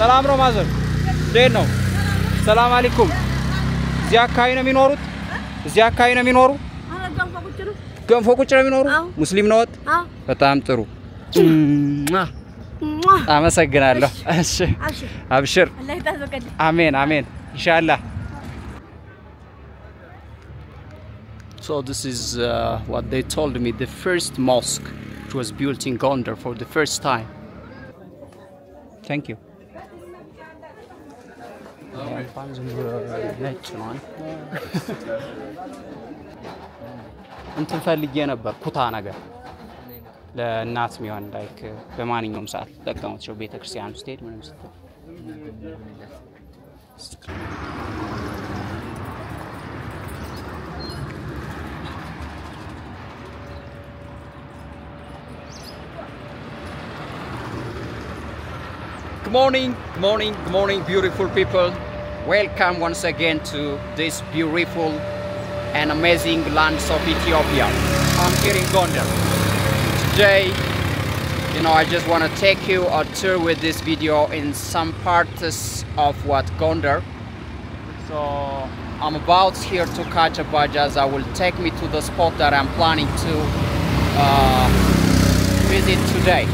ሰላም ነው ማዘር እንዴት ነው ሰላም አለይኩም እዚያ አካባቢ ነው የሚኖሩት እዚያ አካባቢ ነው የሚኖሩ ገንፎ ቁጭ ነው የሚኖሩ ሙስሊም ነዎት በጣም ጥሩ አመሰግናለሁ እሺ አብሽር አላህ ይታዘቀል አሜን አሜን ኢንሻአላህ So this is what they told me, the first mosque which was built in Gondar for the first time. Thank you. እንትን ፈልጌ ነበር ኩታ ነገር ለናት ሚሆን ላይክ በማንኛውም ሰዓት ተጠቀሙት ነው ቤተክርስቲያን ውስጥ ሄድ ምንም ስትል Good morning, beautiful people. Welcome once again to this beautiful and amazing lands of Ethiopia. I'm here in Gondar. Today, I just want to take you a tour with this video in some parts of what Gondar. So, I'm about here to catch a Bajaj that will take me to the spot that I'm planning to visit today.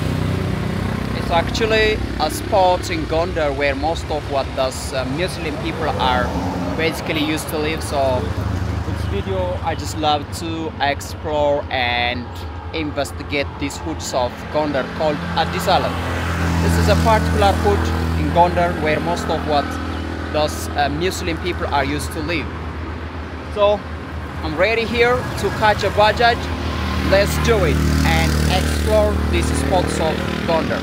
It's actually a spot in Gondar where most of what those Muslim people are basically used to live. So this video I just love to explore and investigate these hoods of Gondar called Addis Alam. This is a particular hood in Gondar where most of what those Muslim people are used to live. So I'm ready here to catch a Bajaj. Let's do it and explore these spots of Gondar.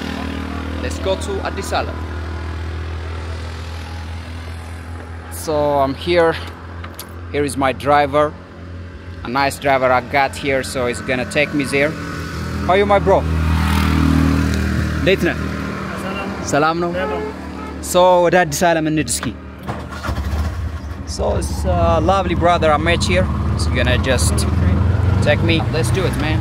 Let's go to Addis Alam. So I'm here. Here is my driver. A nice driver I got here, so he's gonna take me there. How are you, my bro? Letna. Salam no. So what Addis Alam in Nidiski. So it's a lovely brother I met here. He's gonna just take me. Let's do it, man.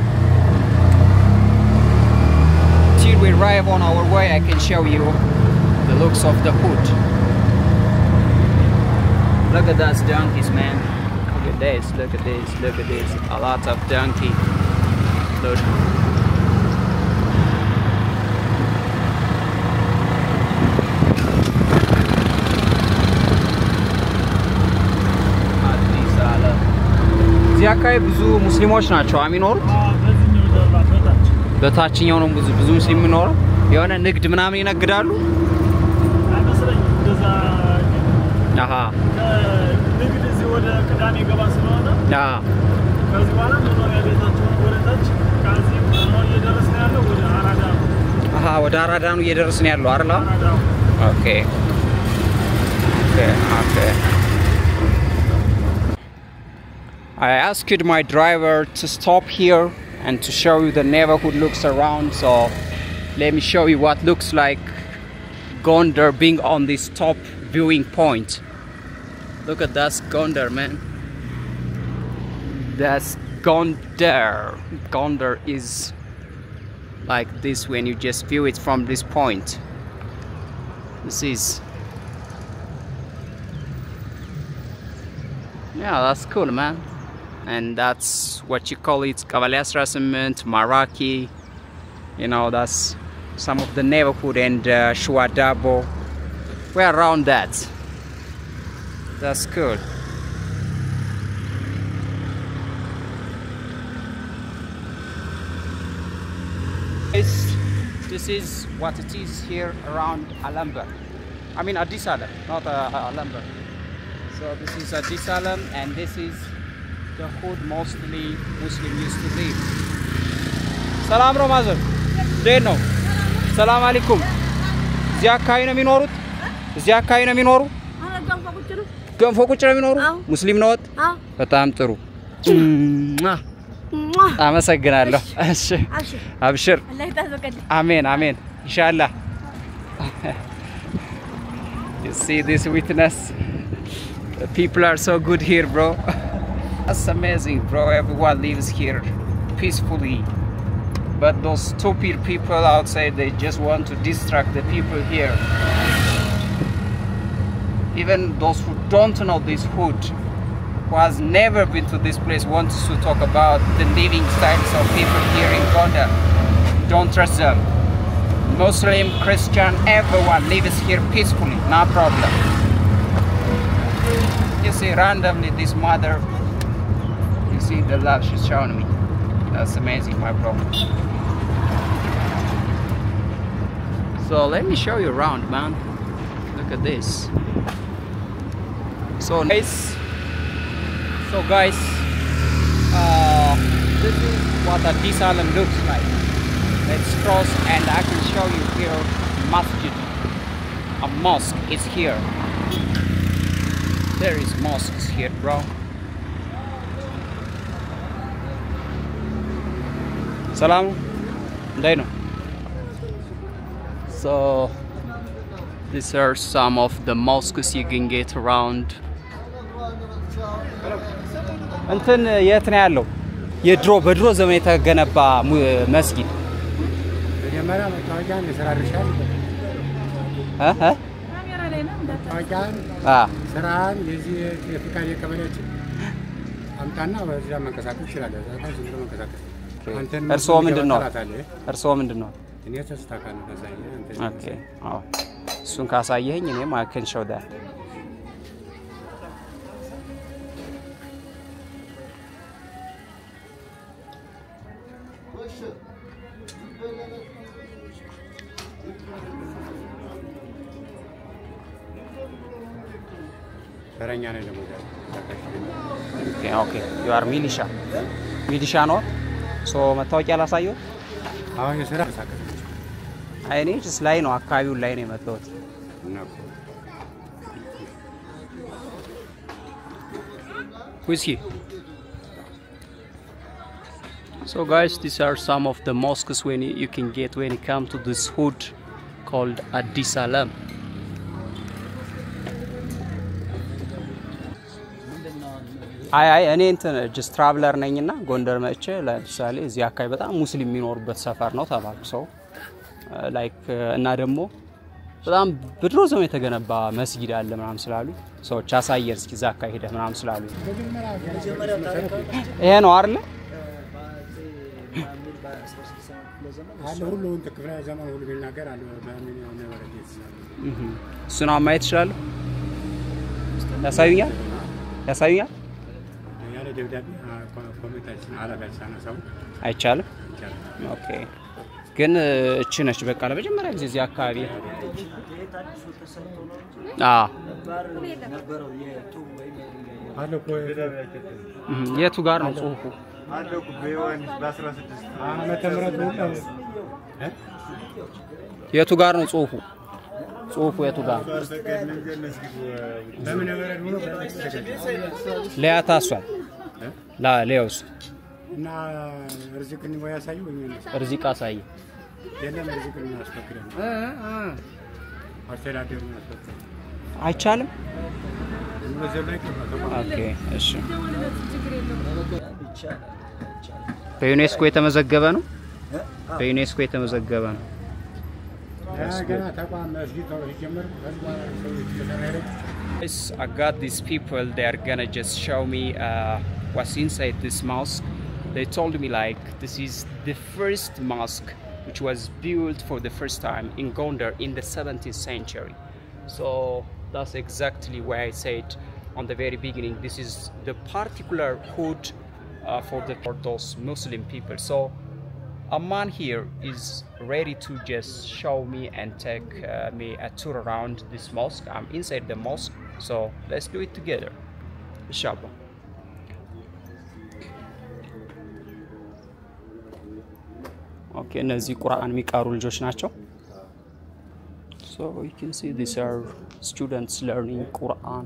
We arrive on our way, I can show you the looks of the hood. Look at those donkeys, man. Look at this, look at this, look at this. A lot of donkey. Look. Addis Alam. እዚህ አካባቢ ብዙ ሙስሊሞች ናቸው የሚኖሩት በታችኛው ነው ብዙ ሙስሊም የሚኖረው የሆነ ንግድ ምናምን ይነግዳሉ አይመስለኝም እንደዛ አሃ ንግድ እዚህ ወደ ቅዳሜ ገባ ስለሆነ ከዚህ በኋላ መኖሪያ ቤታቸው ወደታች ከዚህ ነው እየደረስን ያለው ወደ አራዳ አሃ ወደ አራዳ ነው እየደረስን ያለው አይደል ኦኬ ኦኬ I asked my driver to stop here and to show you the neighborhood looks around. So let me show you what looks like Gondar being on this top viewing point. Look at that Gondar, man. That's Gondar. Gondar is like this when you just view it from this point. This is, yeah, that's cool, man. And that's what you call it, Cavaliers Rasement, Maraki, that's some of the neighborhood, and Shuadabo. We're around that. That's cool. This is what it is here around Alambar. I mean Addis Alam, not Alambar. So this is Addis Alam, and this is the hood mostly Muslim used to live. Salam ነው ማዘር እንዴት ነው ሰላም አለይኩም እዚያ አካባቢ ነው የሚኖሩት እዚያ አካባቢ ነው የሚኖሩ ገንፎ ቁጭ ነው የሚኖሩ ሙስሊም ነዎት በጣም ጥሩ አመሰግናለሁ እሺ አብሽር አላህ ይታዘቀል አሜን አሜን ኢንሻአላህ You see this witness? The people are so good here, bro. That's amazing, bro. Everyone lives here peacefully. But those stupid people outside, they just want to distract the people here. Even those who don't know this hood, who has never been to this place, wants to talk about the living styles of people here in Gondar. Don't trust them. Muslim, Christian, everyone lives here peacefully, no problem. You see randomly this mother, you see the love she's showing me. That's amazing, my bro. So let me show you around, man. Look at this. So nice. So guys, this is what Addis Alem looks like. Let's cross and I can show you here masjid. A mosque is here. There is mosques here, bro. Salam. Dino. So these are some of the mosques you can get around. እንትን የት ነው ያለው? የድሮ በድሮ ዘመን የተገነባ መስጊድ መጀመሪያ መታወቂያን ይሰራልሻል። ካሜራ ላይ ነው መታወቂያን ስራን የዚህ የፍቃድ የቀበሌያችን አምጣና ወደዛ መንቀሳቀስ ይችላል። ዛታ ዝም ብሎ መንቀሳቀስ። እርስዎ ምንድነው? እኔ ተስተካከለ ነው ከዛኝ። ኦኬ አዎ እሱን ካሳየኝ እኔም I can show that. Okay, you are militia. Militia no? So መታወቂያ ላሳየው? አዎ የስራ ተሳከተ። አይኔ just ላይ ነው አካባቢው ላይ ነው የመጣሁት። Who's he? So guys, these are some of the mosques when you can get when you come to this hood called Addis Alem. አይ እኔ እንትን just traveler ነኝና ጎንደር መጥቼ ለምሳሌ እዚህ አካባቢ በጣም ሙስሊም የሚኖርበት ሰፈር ነው ተባልኩ ሰው ላይክ እና ደግሞ በጣም በድሮ ዘመን የተገነባ መስጊድ አለ ምናምን ስላሉ ሰዎች አሳየር እስኪ እዛ አካባቢ ሄደህ ምናምን ስላሉ ይሄ ነው አይደል አለ ሁሉ ተከፍራ ዘመን ሁሉ ቢናገር አለ በአሚን ነው ወረዲስ እሱን ማየት ይችላል ያሳዩኛል ያለ ደብዳቤ ኮሚቴሽን አላጋቻና ሰው አይቻልም ኦኬ ግን እቺ ነች በቃ ለመጀመሪያ ጊዜ እዚህ አካባቢ የቱ ጋር ነው ጽሁፉ አለኩ በዮሐንስ በ16 ዓመተ ምህረት ነው የቱ ጋር ነው ጽሁፉ የቱ ጋር በምን ወረድ ነው ለያታሷል ለያውስ እና ርዝቅን ወይ ያሳዩ ወይ ርዝቅ አሳይ የለም ርዝቅን አስተካክለ አስተዳደሩ አስተካክለ አይቻልም ኦኬ እሺ በዩኔስኮ የተመዘገበ ነው በዩኔስኮ የተመዘገበ ነው Yes, I got these people, they are gonna just show me what's inside this mosque. They told me like this is the first mosque which was built for the first time in Gondar in the 17th century. So that's exactly why I said on the very beginning this is the particular hood for those Muslim people. So a man here is ready to just show me and take me a tour around this mosque. I'm inside the mosque, so let's do it together. Inshallah. Okay, እነዚህ ቁርአን የሚቀሩ ልጆች ናቸው. So you can see these are students learning Quran.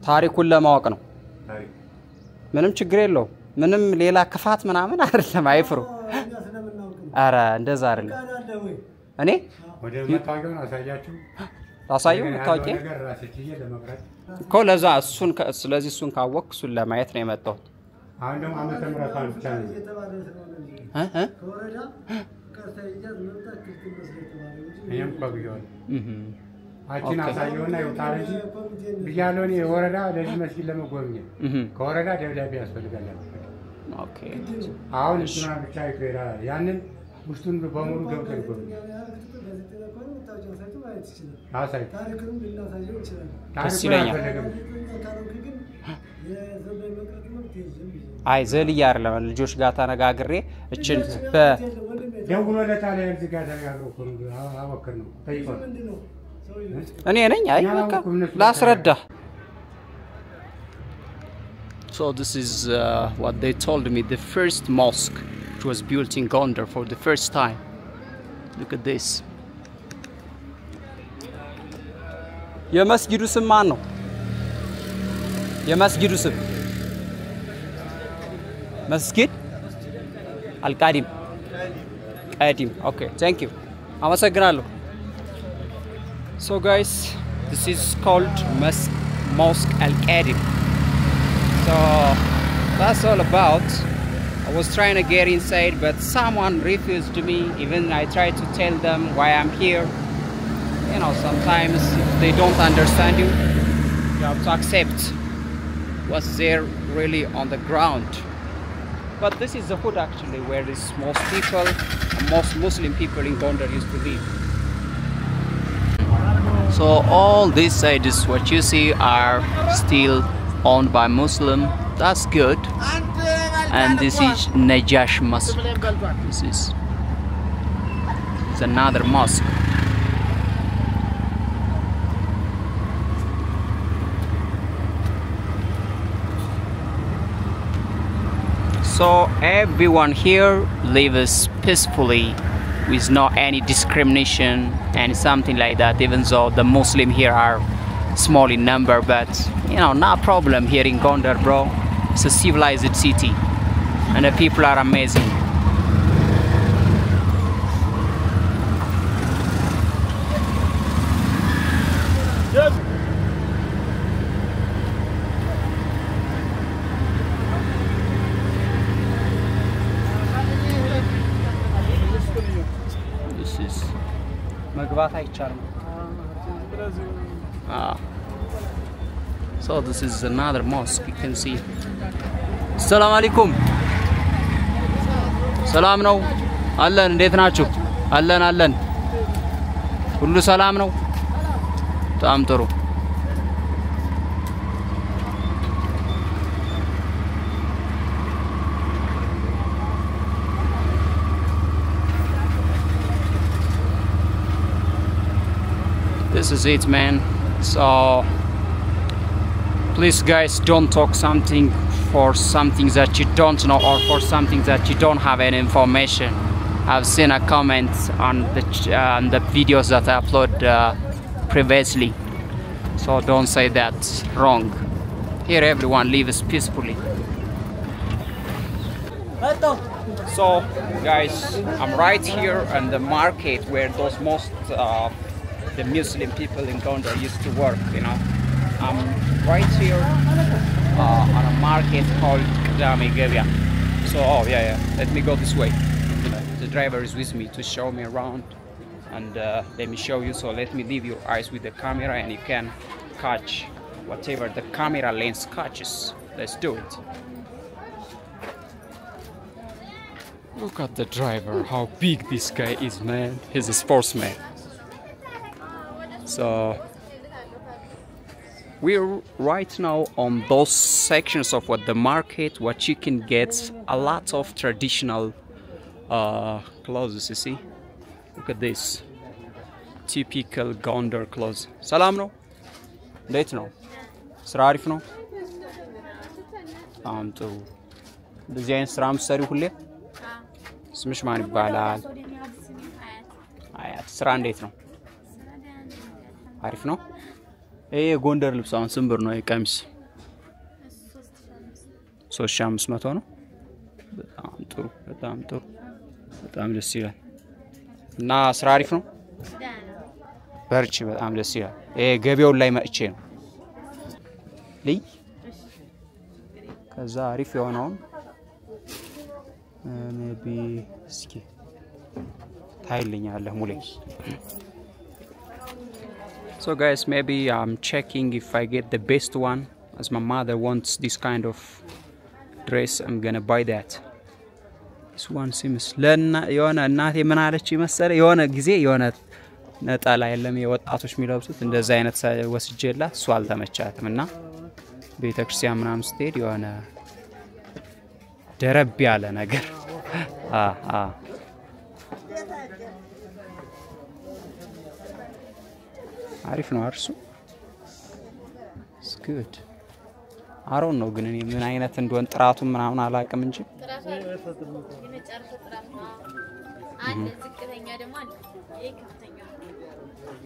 ታሪኩን ለማወቅ ነው ምንም ችግር የለው ምንም ሌላ ክፋት ምናምን አይደለም አይፍሩ አረ እንደዛ አይደለም እኔ ወደ መታወቂያውን አሳያችሁ ታሳዩ ታውቂ ኮለዛ እሱን ስለዚህ እሱን ካወቅ እሱን ለማየት ነው የመጣው አሁን ደግሞ አመተ ምሕረቷን ብቻ ነው ከወረዳ ከሳይጃት መጣ ክትመስል ተባለ እኔም ቆብየው አቺን አሳየውና ይውጣልጂ ብያለውኝ የወረዳ ለዚህ መስጊድ ለመጎብኘት ከወረዳ ደብዳቤ ያስፈልጋል ኦኬ አሁን እሱና ብቻ ይቀራል ያንን ውስጡን በሙሉ ገብቶ ይጎብኝ አሳይ ታሪክም ልናሳየው ይችላል አይ ዘልያ አይደለም ልጆች ጋር ተነጋግሬ እችን ደውሎ ለታለ እዚህ ጋር ተነጋግሮ አወከር ነው ጠይቆ እኔ ነኝ አይ በቃ ላስረዳ So this is what they told me, the first mosque which was built in Gondar for the first time. Look at this. የመስጊዱ ስም ማን ነው? የመስጊዱ ስም መስጊድ አልቃዲም ቃዲም ኦኬ thank you አመሰግናለሁ So guys this is called Mosque Al-Qadim So that's all about I was trying to get inside but someone refused me even I tried to tell them why I'm here You know sometimes if they don't understand you you have to accept what's there really on the ground But this is the hood actually where most people, most Muslim people in Gondar used to live. So all these sides, what you see, are still owned by Muslim. That's good. And this is Najash Mosque. This is another mosque. So everyone here lives peacefully with no any discrimination and something like that even though the Muslim here are small in number but you know no problem here in Gondar bro it's a civilized city and the people are amazing So this is another mosque you can see. Assalamu alaikum. Salam ነው አለን እንዴት ናችሁ አለን ሁሉ ሰላም ነው በጣም ጥሩ This is it man so please guys don't talk something for something that you don't know or for something that you don't have any information I've seen a comment on the videos that I upload previously so don't say that's wrong here everyone lives peacefully so guys I'm right here in the market where those most the Muslim people in Gondar used to work you know I'm right here on a market called Kadami Gevia so yeah let me go this way the driver is with me to show me around and let me show you so let me leave your eyes with the camera and you can catch whatever the camera lens catches let's do it look at the driver how big this guy is man he's a sportsman so we're right now on those sections of what the market what you can get a lot of traditional clothes you see look at this typical Gondar clothes salam no date no ስራ አሪፍ ነው አንተ በዚያን ስራም ሰሪ ሁሌ ስምሽ ማን ይባላል አያት ስራ እንዴት ነው አሪፍ ነው ጎንደር ልብስ አሁን ስንት ብር ነው የቀሚስ 3500 ነው በጣም ጥሩ በጣም ደስ ይላል እና ስራ አሪፍ ነው በርቺ በጣም ደስ ይላል ገበያው ላይ መጥቼ ነው ልይ ከዛ አሪፍ የሆነው maybe እስኪ ታይልኛለህ ሙሌ So guys, maybe I'm checking if I get the best one as my mother wants this kind of dress. I'm gonna buy that. This one seems ለና የሆነ እናቴ ምን አለች መሰለ የሆነ ጊዜ የሆነ ነጣላ የለም የወጣቶች የሚለብሱት እንደዛ አይነት ወስጄላት እሱ አልተመቻትምና ቤተክርስቲያን ምናምን ስትሄድ የሆነ ደረብ ያለ ነገር አሪፍ ነው አርሱ It's good I don't know ግን እኔ ምን አይነት እንደሆነ ጥራቱ ምናምን አላቅም እንጂ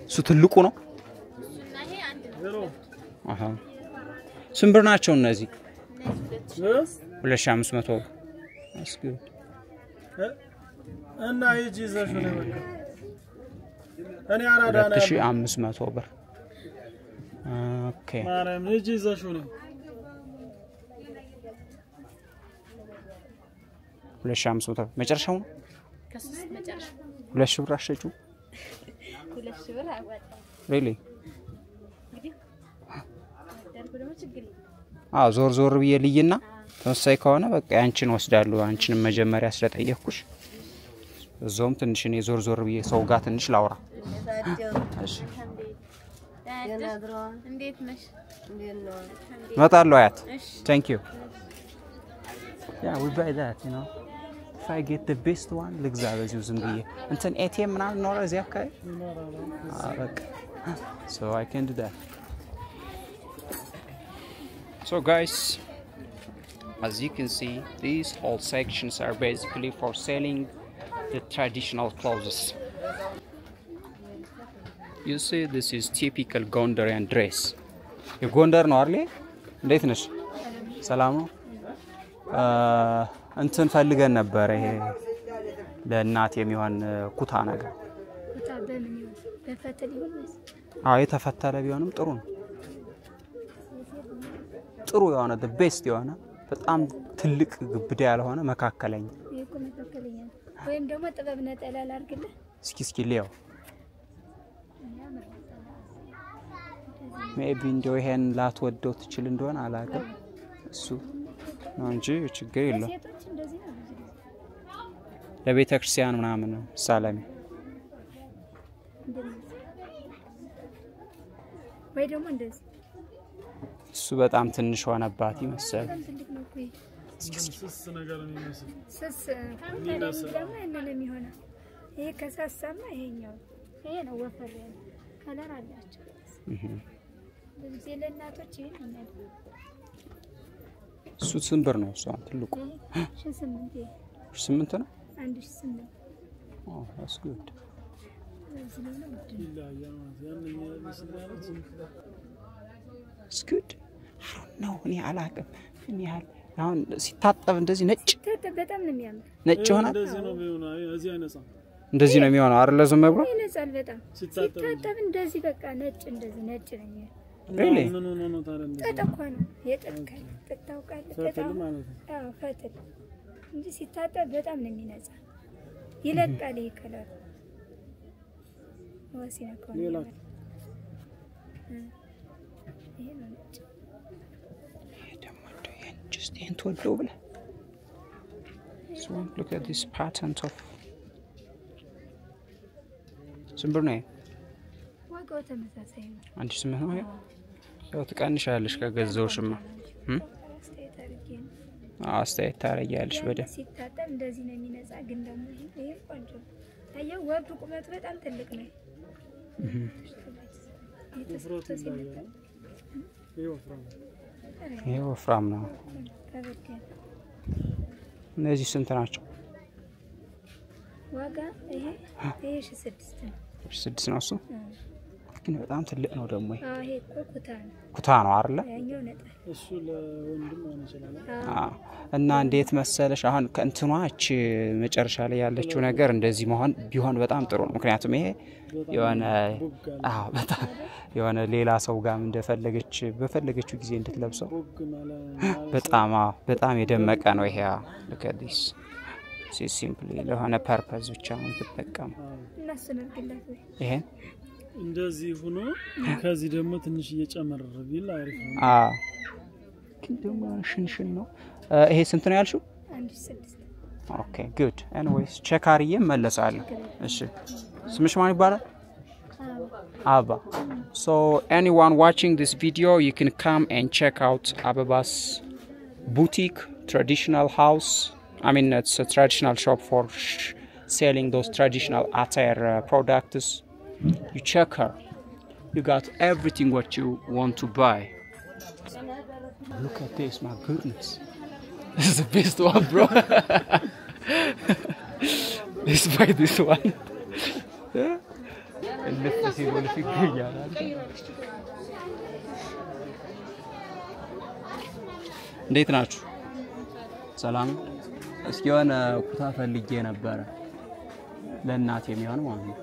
እሱ ትልቁ ነው ስንት ብር ናቸው እነዚህ 2500 That's good እና ይጂ ዘሹ ነው በቃ እኔ አራዳ ነኝ 2500 ብር ኦኬ ማረም ይጂ ዘሹ ነው 2500 መጨረሻው ነው ከሱስ መጨረሻ 2 ብር አሸጩ 2 ብር አዋጣ really እንግዲህ ደርጎ ደግሞ ችግር ዞር ዞር ብዬ ልይና ተወሳይ ከሆነ በቃ ያንቺን ወስዳለሁ አንቺን መጀመሪያ ስለጠየቅኩሽ እዞም ትንሽ እኔ ዞር ዞር ብዬ ሰው ጋር ትንሽ ላውራ እሺ እንዴት ነሽ መጣለው አያት thank you yeah we buy that you know if I get the best one ልግዛ በዚሁ ዝም ብዬ እንትን ATM ምናምን ነው እዚህ አካባቢ በቃ so I can do that so guys as you can see these whole sections are basically for selling the traditional clothes you see this is typical Gondarian dress you Gondar ነው አይደል እንዴት ነሽ ሰላም ነው እንትን ፈልገን ነበር ይሄ ለእናት የሚሆን ኩታ ነገር ኩታ በምን በፈተል ይሆንስ የተፈተለ ቢሆንም ጥሩ ነው ጥሩ የሆነ the best የሆነ በጣም ትልቅ ግብዳ ያልሆነ መካከለኛ ይሄ መካከለኛ ወይም ደግሞ ጥበብ ነጠላ አርግልህ እስኪ ሊያው maybe እንደው ይሄን ላትወደው ትችል እንደሆነ አላውቅም እሱ ነው እንጂ ችግር የለም ሴቶች እንደዚህ ነው ለቤተ ክርስቲያን ምናምን ነው ሰላም ወይ ደግሞ እንደዚህ እሱ በጣም ትንሽ ሆነባት ይመስላል ስስ ነገር ነው የሚመስል ስስ ደግሞ እነነ የሚሆነው ይሄ ከሳሳማ ይሄኛው ይሄ ነው ወፈር ያለ ከለር አላቸው ብዙ ለእናቶች ይሄን ነው እሱ ስንት ብር ነው እሱ ትልቁ 8 ነው 1800 oh that's good it's good ነው እኔ አላውቅም እኔ ያህል አሁን ሲታጠብ እንደዚህ ነጭ በጣም ነው የሚያምር ነጭ ሆነ እንደዚህ ነው የሚሆነው እዚህ አይነሳ እንደዚህ ነው የሚሆነው አይደል ዝም ብሎ ይነጻል በጣም ሲታጠብ እንደዚህ በቃ ነጭ እንደዚህ ነጭ ነው really ነው ታረም ተጠቋን የጠንከል ተጣውቃል ፈትል ማለት ነው አዎ ፈትል እንጂ ሲታጠብ በጣም ነው የሚነጻ ይለቃል ይከላል ወሲና ኮን ሌላ ይሄ ነው ነጭ just into a double so look at this pattern of simburne ዋጋው ተመሳሳይ ነው አንቺ ስም ነው ያው ትቀንሻለሽ ከገዛውሽማ አስተያየት ታረጊያለሽ በደም ሲታጠብ እንደዚህ ነው የሚነጻ ግን ደግሞ ይሄ ቆንጆ ታየው ወርዱ ቁመት በጣም ትልቅ ነው ይሄ ወፍራም ነው እነዚህ ስንት ናቸው ዋጋ ይሄ 6 ነው 6 ነው እሱ ግን በጣም ትልቅ ነው ደግሞ ይሄ ኩታ ነው አይደል እሱ ለወንድም ሆነ ይችላል እና እንዴት መሰለሽ አሁን ከእንትኗች መጨረሻ ላይ ያለችው ነገር እንደዚህ መሆን ቢሆን በጣም ጥሩ ነው ምክንያቱም ይሄ የሆነ በጣም የሆነ ሌላ ሰው ጋር እንደፈለገች በፈለገችው ጊዜ እንድትለብሰው በጣም የደመቀ ነው ይሄ look at this simply ለሆነ ፐርፐዝ ብቻ ነው ተጠቀም ይሄ እንደዚህ ሆኖ ከዚህ ደግሞ ትንሽ እየጨመረ ቢል አሪፍ ነው ግን ደግሞ ሽንሽን ነው ይሄ ስንት ነው ያልሽው 16 ኦኬ ጉድ ኤኒዌይስ ቼክ አርዬ መለሳለሁ እሺ ስምሽ ማን ይባላል Abba so anyone watching this video you can come and check out Ababa's boutique traditional house I mean it's a traditional shop for selling those traditional attire products you check her you got everything what you want to buy look at this my goodness this is the best one bro let's buy this one yeah let's see what you get እንዴት ናችሁ ሰላም እስኪ የሆነ ኩታ ፈልጌ ነበር ለእናቴ የሚሆን ማለት ነው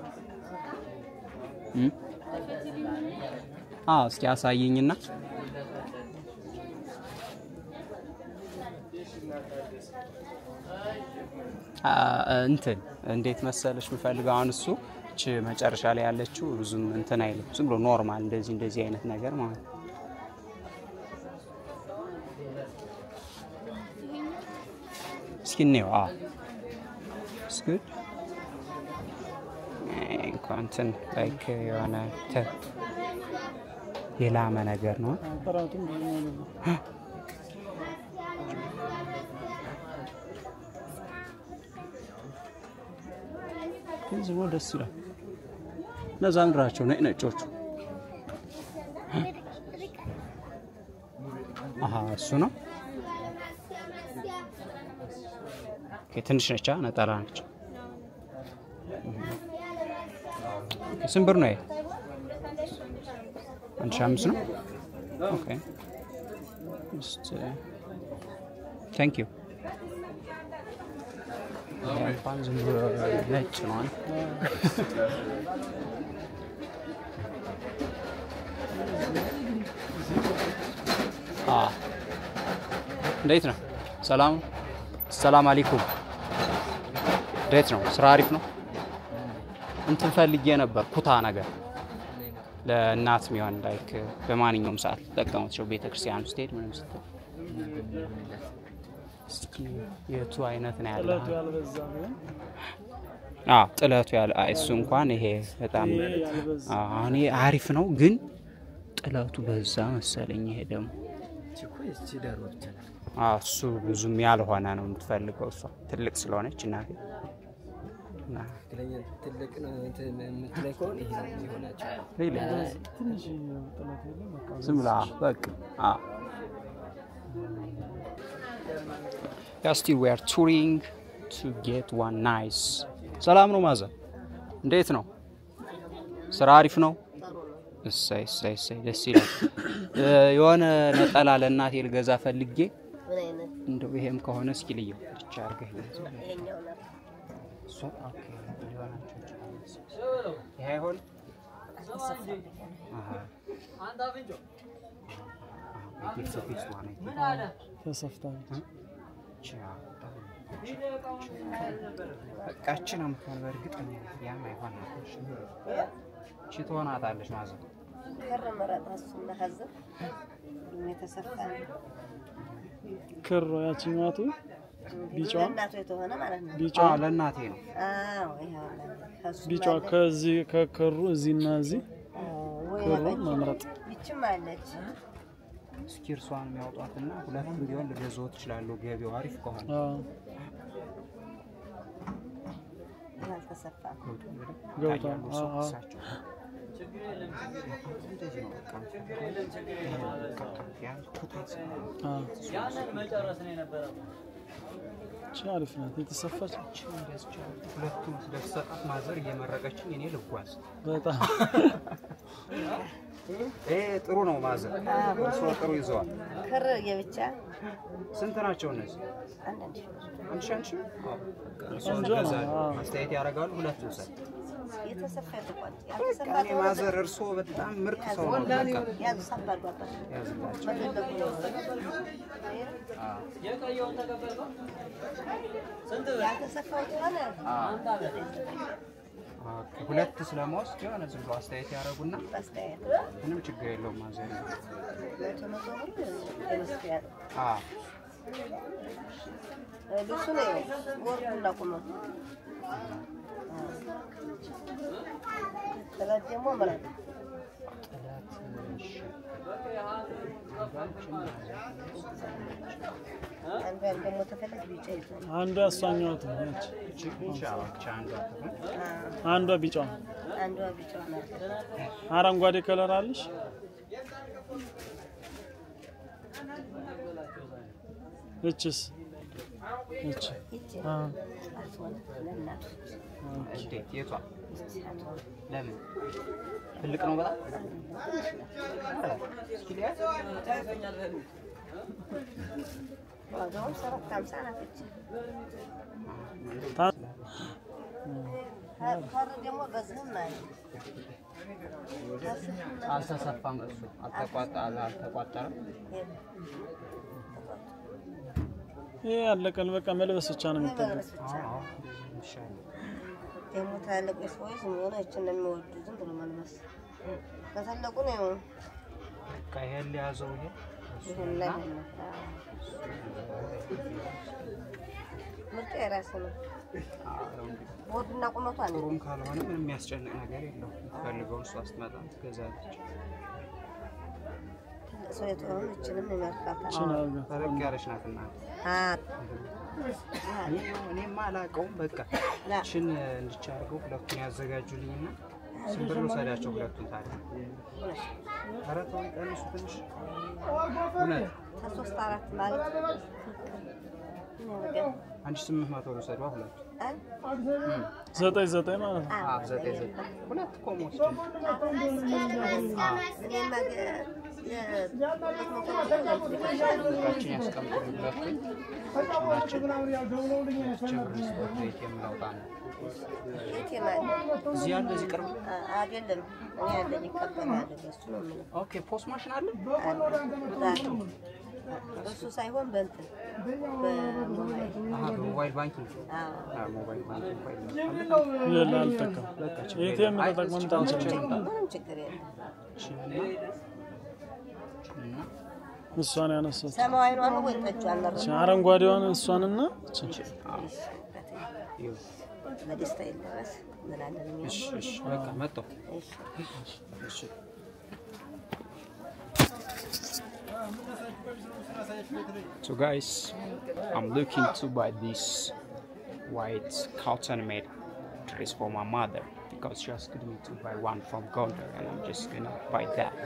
እስኪ አሳየኝና እንትን እንዴት መሰለሽ ምፈልገው አሁን እሱ እቺ መጨረሻ ላይ ያለችው ብዙም እንትን አይልም ዝም ብሎ ኖርማል እንደዚህ አይነት ነገር ማለት ነው skin it's good content like የሆነ የላመ ነገር ነው ጥራቱም እዚህ ወደ ሲራ ለዛንግራቸው ነጮቹ እሱ ነው ከትንሽ ነቻ ነጣላ ነች ስንብር ነው አንድ ሻምስ ነው ኦኬ just thank you ፋንዝ ነጭ ነው እንዴት ነው ሰላም አለይኩም እንዴት ነው ስራ አሪፍ ነው እንትን ፈልጌ ነበር ኩታ ነገር ለእናት ሚሆን ላይክ በማንኛውም ሰዓት ተጠቀሙት ቤተክርስቲያን ውስጥ ሄድ ምንም ስትል እስኪ የቱ አይነት ነው ያለው ጥለቱ ያልበዛ ነው ጥለቱ ያለ እሱ እንኳን ይሄ በጣም አሁን አሪፍ ነው ግን ጥለቱ በዛ መሰለኝ ይሄ ደግሞ እቺ ዳሮች እሱ ብዙም ያልሆነ ነው የምትፈልገው እሷ ትልቅ ስለሆነች እናቴ ለኛ ትልቅ ነው የምትለይ ከሆነ ይሄ ነው ይሆናቸው ትንሽ ጥለት የለም በቃ ዝም ብላ በቃ Yeah, still we are touring to get one nice. ሰላም ነው ማዘ እንዴት ነው ስራ አሪፍ ነው እሰይ ደስ ይላል የሆነ ነጠላ ለእናቴ ልገዛ ፈልጌ እንደው ይሄም ከሆነ እስኪ ልየው ብቻ አርገህ ይሄኛው ነው ኦኬ ይሄ ይሆን አንድ አፍንጆ ይፈትሽ ማለት ተሰፍታ በቃችን አምጣን በርግጠኛ ያማ ይሆናል እቺ ትሆናታለሽ ማለት ነው ከረመራታሱና ሀዘብ የተሰፋ ክሮ ያቺኛቱ ቢጫው ለእናቱ የተሆነ ማለት ነው ቢጫው ለእናቴ ነው ይሄው ቢጫው ከዚህ ከክሩ እዚህና እዚህ ክሩ መምረጥ ይችም አለች ስኪርሷን የሚያወጣትና ሁለቱም ቢሆን ለገዛው ይችላል ገቢው አሪፍ ከሆነ ያልተሰፋ ገውታ እንደዚህ ነው በቃ ያንን መጨረስ ነው የነበረው عارف انت تصفت ሁለቱም ስለተሰጣት ማዘር እየመረቀችኝ እኔ ልጓዝ በጣም ጥሩ ነው ማዘር እርሶ ጥሩ ይዘዋል ክር የብቻ ስንት ናቸው እነዚህ አንቺ አስተያየት ያደርጋሉ ሁለቱም ሰጥ የተሰፋ ተቋጥ ያኔ ማዘር እርሶ በጣም ምርጥ ሰው ነው በቃ ያዙ ሳባርጓጣ የቀየውን ተቀበልከው ስንት ያተሰፋው ሆነ ሁለት ስለማውስ የሆነ ዝም ብሎ አስተያየት ያደርጉና አስተያየት ምንም ችግር የለውም ማዘር ልብሱ ነው ወርቁ እንዳቁመ ጥላት ደግሞ ማለት አንዷን ደግሞ ተፈለግ ቢጫ ይዟል አንዷ እሷኛው ትሆነች ኢንሻአላህ አንዷ ቢጫው አንዷ ቢጫው ነው አረንጓዴ ከለር አለሽ እቺስ እቺ አስወን ለናት የቷ ለምን ትልቅ ነው በጣም እስኪሊያ ዋጋው 750 ናት ታር ደግሞ በዝም ማለት አልተሰፋም እሱ አልተቋጠረም ይሄ አለቀል በቃ መልበስ ብቻ ነው የሚጠበቅ ደግሞ ታለቁ ሰዎች ምን እችን ነው የሚወዱ ዝም ብሎ መልበስ ከተለቁ ነው ከሄል ያዘው ይሄ ምርጥ የራስ ነው ወድና ቁመቷ ነው ጥሩም ካልሆነ ምንም የሚያስጨንቅ ነገር የለውም ፈልገው እሱ አስተማጣ ትገዛለች ሰውየቱን እችንም ይመርካታል ፈረቅ ያለች ናትና እኔማ አላውቀውም በቃ እችን እንድቻርገው ሁለቱን ያዘጋጁልኝና ስንብር ወሰዳቸው ሁለቱን ታዲያ አራተው ቀንሱ ትንሽ ሁለት 3-4 ማለት ነው አንቺ 800 ወሰዷ ሁለት 9 ማለት ነው 9 ሁለት ኮሞስ እኔማ ኦኬ ፖስት ማሽን አለ እሱ ሳይሆን በእንትን በሞባይል ባንኪንግ ሞባይል ባንኪንግ ይላል ተከም ኤቲኤም ተጠቅመን ታንችላለን ምንም ችግር የለም እሷን ያነሳው ሰማያዊውን ነው ወይ ጠጫን ነው አረንጓዴውን እሷንና በደስታ ይደረስ ምናምን እሺ በቃ መጣው እሺ So guys, I'm looking to buy this white cotton made dress for my mother because she asked me to buy one from Gondar and I'm just gonna buy that.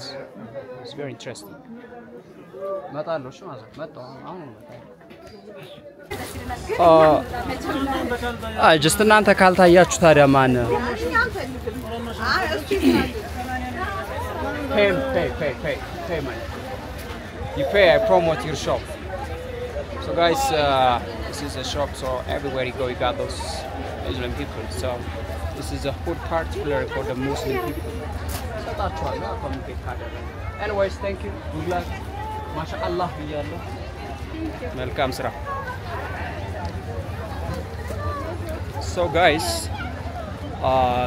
It's very interesting. just እናንተ ካልታያችሁ ታዲያ ማን pay money. You pay, I promote your shop. So guys, this is a shop, so everywhere you go you got those Muslim people. So this is a food particularly for the Muslim people. So that's why I communicate harder. Anyways, thank you. Good luck. MashaAllah. Welcome, sir. So guys,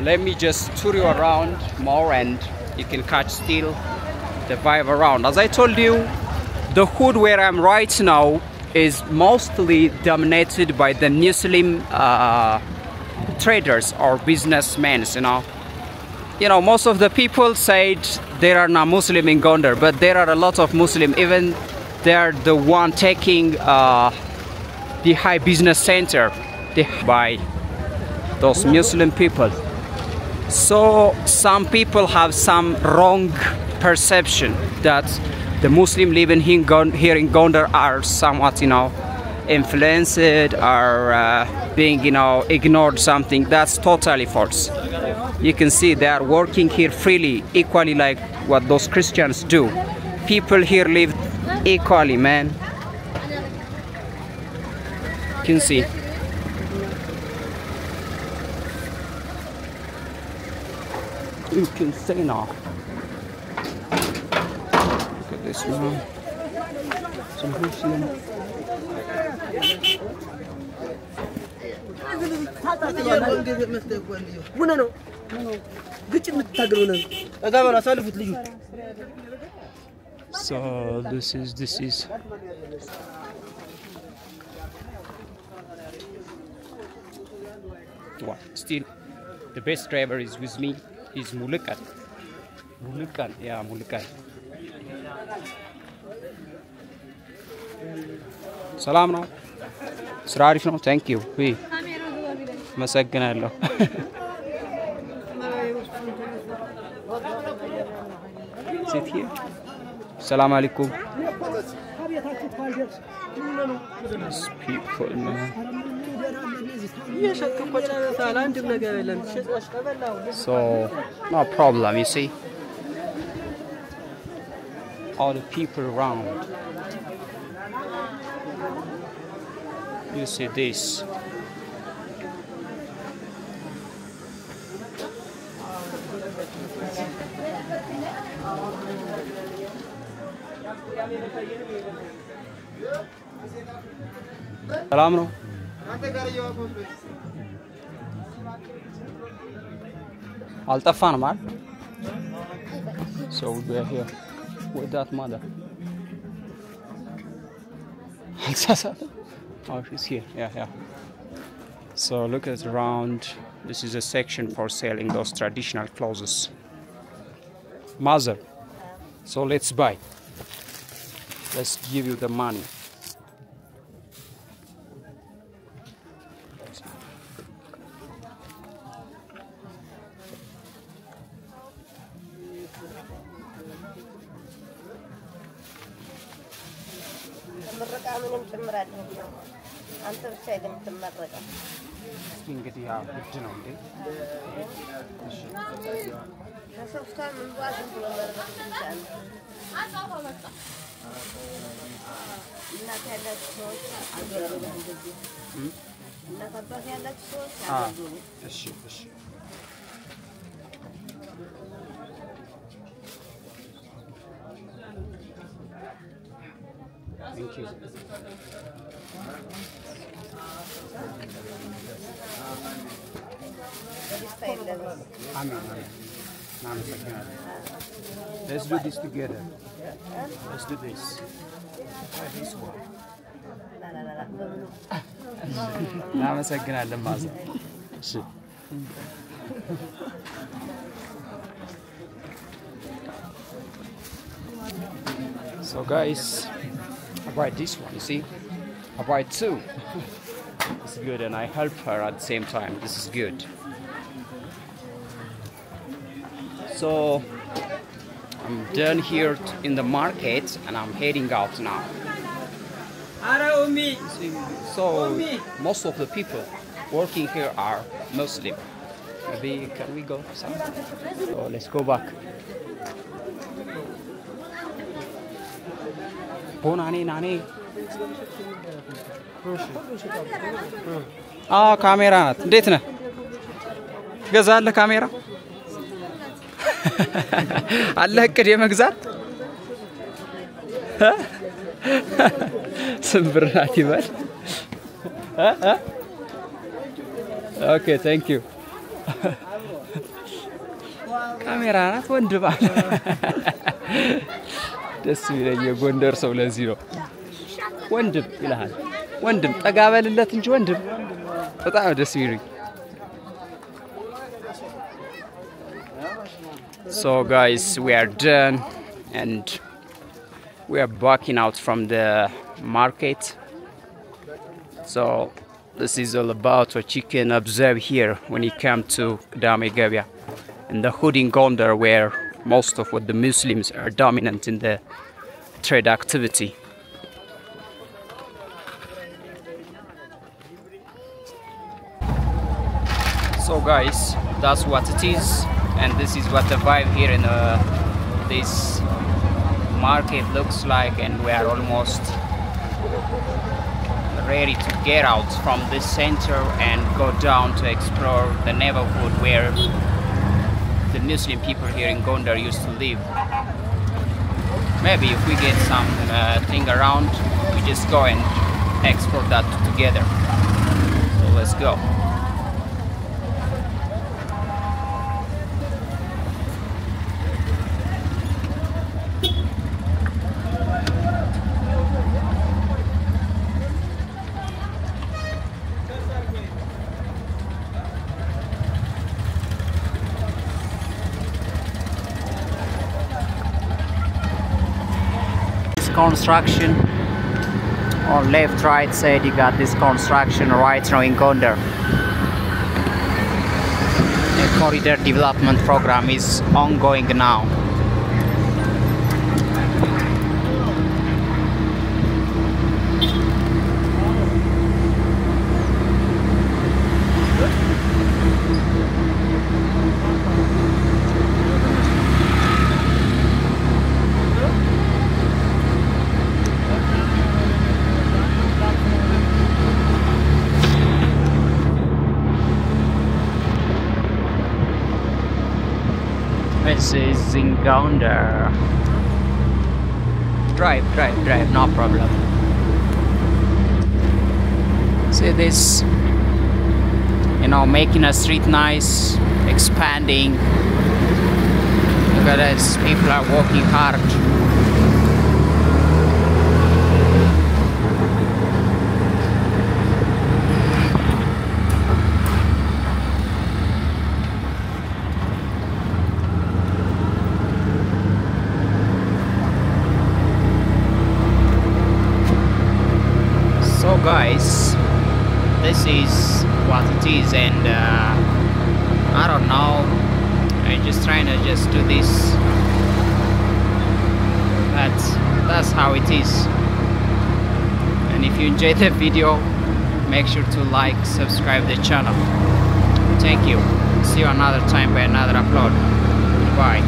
let me just tour you around more and you can catch still the vibe around. As I told you, the hood where I'm right now is mostly dominated by the Muslim traders or businessmen, you know, most of the people said there are not Muslim in Gondar, but there are a lot of Muslim, even they are the one taking the high business center by those Muslim people. So some people have some wrong perception that the Muslim living here in Gondar are somewhat, influenced or being, you know, ignored something. That's totally false. You can see they are working here freely, equally like what those Christians do. People here live equally, man. You can see. You can see now. Look at this one. Some Muslim. So this is what? Still the best driver is with me. He's Mulukan. Mulukan, yeah, Mulukan. Salam no. Srarif no, thank you. We. Masagganallo. Sit here. Salam alaikum. These people, man. So, no problem, you see. All the people around. You see this. Salam no. Altafan man. So we are here with that mother. Oh, she's here. Yeah. So look at around. This is a section for selling those traditional clothes. Mother. So let's buy. Let's give you the money. እንግዲህ ያው ግድ ነው እንዴ እሺ Thank you. Let's do this together. Let's do this. This one. እናመሰግናለን ማዘ እሺ So guys, I buy this one, you see? I buy two. It's good and I help her at the same time. This is good. So I'm done here in the market and I'm heading out now. So most of the people working here are Muslim. Maybe can we go somewhere? So let's go back. Bonani nani. ካሜራ ናት። እንዴት ነህ? ገዛለህ ካሜራ? አለህ እቅድ የመግዛት? ስንብር ናት ይበል። ኦኬ ቴንክ ዩ። ካሜራ ናት ወንድ ባል። ደስ ይለኝ የጎንደር ሰው ለዚህ ነው። ወንድም ይልሃል። ወንድም ጠጋ በልለት እንጂ ወንድም በጣም ደስ ይለኝ። So guys, we are done and we are backing out from the market. So this is all about what you can observe here when you come to Dame Gabia in the hood in Gondar, where most of what the Muslims are dominant in the trade activity. So guys, that's what it is, and this is what the vibe here in this market looks like, and we are almost ready to get out from this center and go down to explore the neighborhood where the Muslim people here in Gondar used to live. Maybe if we get some thing around, we just go and explore that together. So let's go. Construction on left right side, you got this construction right now in Gondar. The corridor development program is ongoing now. This is in Gondar. Drive, no problem. See this, you know, making a street nice, expanding. Look at this, people are working hard. So guys, this is what it is, and I don't know, I'm just trying to just do this, but that's how it is. And if you enjoyed the video, make sure to like, subscribe the channel. Thank you. See you another time by another upload. Bye.